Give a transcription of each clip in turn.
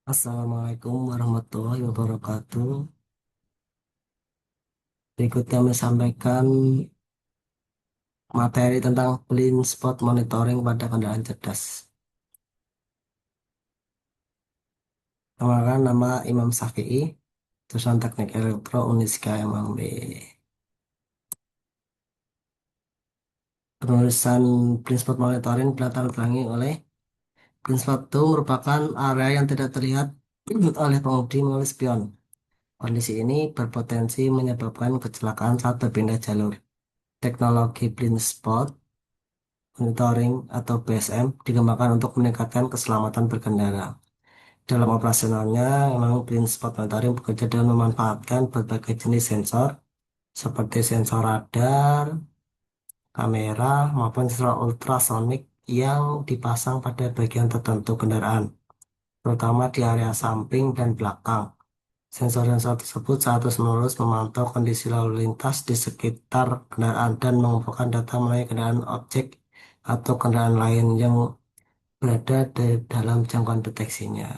Assalamualaikum warahmatullahi wabarakatuh. Berikut kami sampaikan materi tentang blind spot monitoring pada kendaraan cerdas. Perkenalkan, nama Imam Syafi'i, jurusan Teknik Elektro Uniska MB. Penulisan blind spot monitoring dilatar belakangi oleh blind spot itu merupakan area yang tidak terlihat oleh pengemudi melalui spion. Kondisi ini berpotensi menyebabkan kecelakaan saat berpindah jalur. Teknologi blind spot monitoring atau BSM dikembangkan untuk meningkatkan keselamatan berkendara. Dalam operasionalnya, memang blind spot monitoring bekerja dengan memanfaatkan berbagai jenis sensor seperti sensor radar, kamera, maupun sensor ultrasonik yang dipasang pada bagian tertentu kendaraan, terutama di area samping dan belakang. Sensor-sensor tersebut saat terus-menerus memantau kondisi lalu lintas di sekitar kendaraan dan mengumpulkan data mengenai kendaraan objek atau kendaraan lain yang berada di dalam jangkauan deteksinya.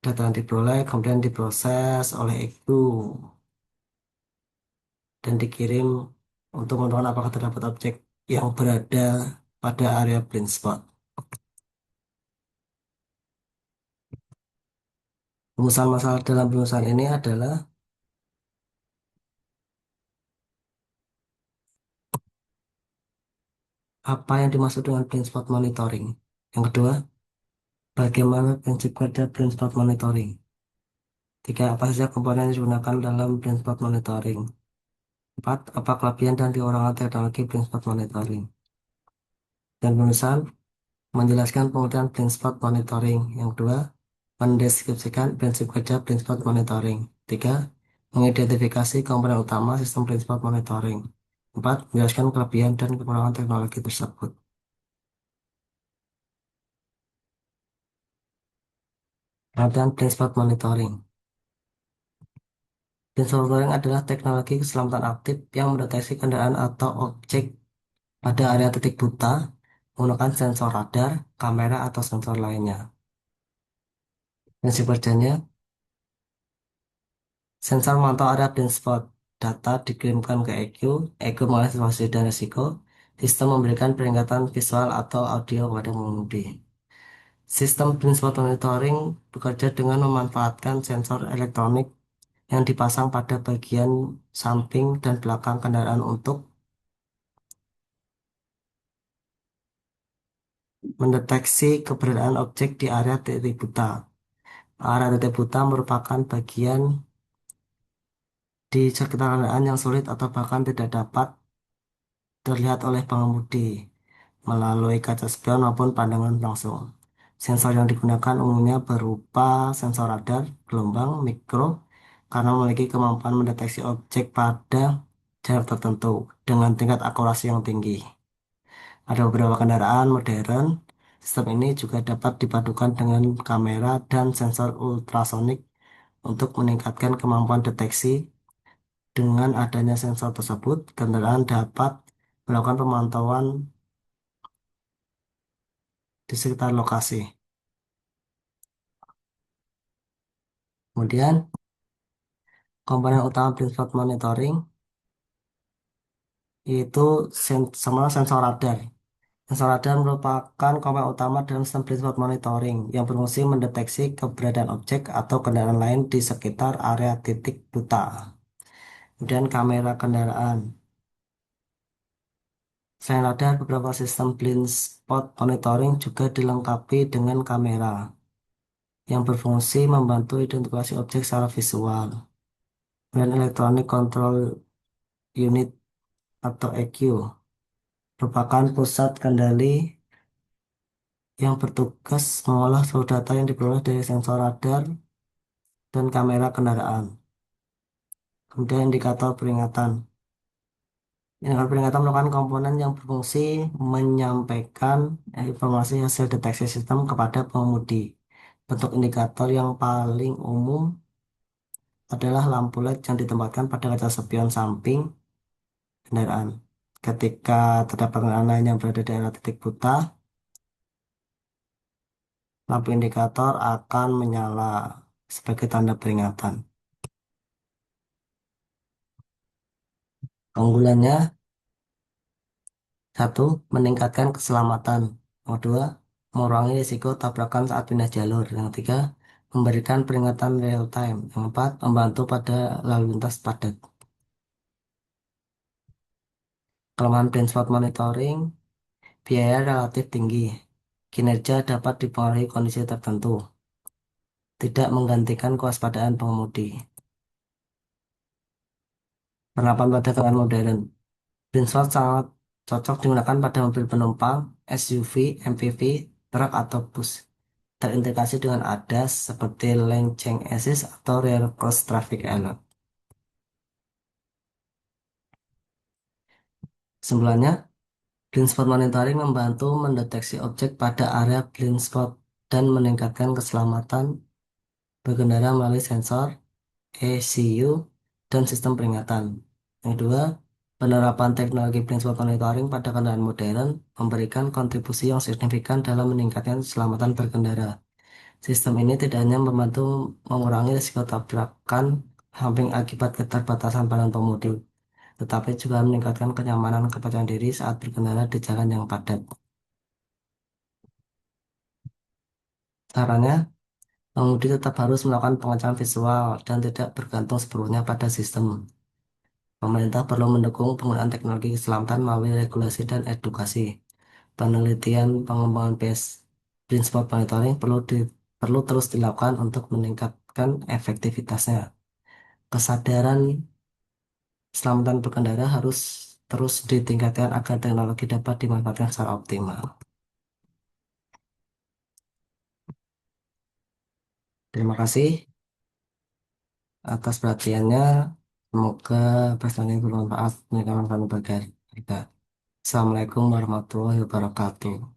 Data yang diperoleh kemudian diproses oleh ECU dan dikirim untuk menentukan apakah terdapat objek yang berada pada area blind spot. Rumusan masalah dalam rumusan ini adalah apa yang dimaksud dengan blind spot monitoring. Yang kedua, bagaimana prinsip kerja blind spot monitoring. Tiga, apa saja komponen yang digunakan dalam blind spot monitoring. Empat, apa kelebihan dan kekurangan teknologi blind spot monitoring. Dan penulisan menjelaskan penggunaan blind spot monitoring. Yang kedua, mendeskripsikan prinsip kerja blind spot monitoring. Tiga, mengidentifikasi komponen utama sistem blind spot monitoring. Empat, menjelaskan kelebihan dan kekurangan teknologi tersebut. Pengertian blind spot monitoring. Blind spot monitoring adalah teknologi keselamatan aktif yang mendeteksi kendaraan atau objek pada area titik buta menggunakan sensor radar, kamera, atau sensor lainnya. Prinsip kerjanya, sensor memantau area blind spot. Data dikirimkan ke ECU mengolah situasi dan risiko. Sistem memberikan peringatan visual atau audio kepada pengemudi. Sistem blind spot monitoring bekerja dengan memanfaatkan sensor elektronik yang dipasang pada bagian samping dan belakang kendaraan untuk mendeteksi keberadaan objek di area titik buta. Area titik buta merupakan bagian di sekitar kendaraan yang sulit atau bahkan tidak dapat terlihat oleh pengemudi melalui kaca spion maupun pandangan langsung. Sensor yang digunakan umumnya berupa sensor radar gelombang mikro karena memiliki kemampuan mendeteksi objek pada jarak tertentu dengan tingkat akurasi yang tinggi. Ada beberapa kendaraan modern, sistem ini juga dapat dipadukan dengan kamera dan sensor ultrasonik untuk meningkatkan kemampuan deteksi. Dengan adanya sensor tersebut, kendaraan dapat melakukan pemantauan di sekitar lokasi. Kemudian, komponen utama blind spot monitoring yaitu sama sensor radar. Sensor radar merupakan komponen utama dalam sistem blind spot monitoring yang berfungsi mendeteksi keberadaan objek atau kendaraan lain di sekitar area titik buta. Kemudian kamera kendaraan. Selain radar, beberapa sistem blind spot monitoring juga dilengkapi dengan kamera yang berfungsi membantu identifikasi objek secara visual. Dan Electronic Control Unit atau EQ merupakan pusat kendali yang bertugas mengolah seluruh data yang diperoleh dari sensor radar dan kamera kendaraan. Kemudian indikator peringatan. Indikator peringatan merupakan komponen yang berfungsi menyampaikan informasi hasil deteksi sistem kepada pengemudi. Bentuk indikator yang paling umum adalah lampu LED yang ditempatkan pada kaca spion samping kendaraan. Ketika terdapat kendaraan lain yang berada di area titik buta, lampu indikator akan menyala sebagai tanda peringatan. Keunggulannya, satu, meningkatkan keselamatan. Yang kedua, mengurangi risiko tabrakan saat pindah jalur. Yang tiga, memberikan peringatan real time. Yang empat, membantu pada lalu lintas padat. Kelemahan blind spot monitoring, biaya relatif tinggi. Kinerja dapat dipengaruhi kondisi tertentu. Tidak menggantikan kewaspadaan pengemudi. Penerapan pada kendaraan modern. Blind spot sangat cocok digunakan pada mobil penumpang, SUV, MPV, truk, atau bus. Terintegrasi dengan ADAS seperti Lane Change Assist atau Rear Cross Traffic Alert. Kesimpulannya, blind spot monitoring membantu mendeteksi objek pada area blind spot dan meningkatkan keselamatan berkendara melalui sensor, ECU, dan sistem peringatan. Yang kedua, penerapan teknologi blind spot monitoring pada kendaraan modern memberikan kontribusi yang signifikan dalam meningkatkan keselamatan berkendara. Sistem ini tidak hanya membantu mengurangi risiko tabrakan samping akibat keterbatasan badan pengemudi, tetapi juga meningkatkan kenyamanan kepercayaan diri saat berkendara di jalan yang padat. Caranya, pengemudi tetap harus melakukan pengecekan visual dan tidak bergantung sepenuhnya pada sistem. Pemerintah perlu mendukung penggunaan teknologi keselamatan melalui regulasi dan edukasi. Penelitian pengembangan blind spot monitoring perlu terus dilakukan untuk meningkatkan efektivitasnya. Kesadaran keselamatan berkendara harus terus ditingkatkan agar teknologi dapat dimanfaatkan secara optimal. Terima kasih atas perhatiannya. Semoga pesan ini bermanfaat, memberikan manfaat bagi kita. Assalamualaikum warahmatullahi wabarakatuh.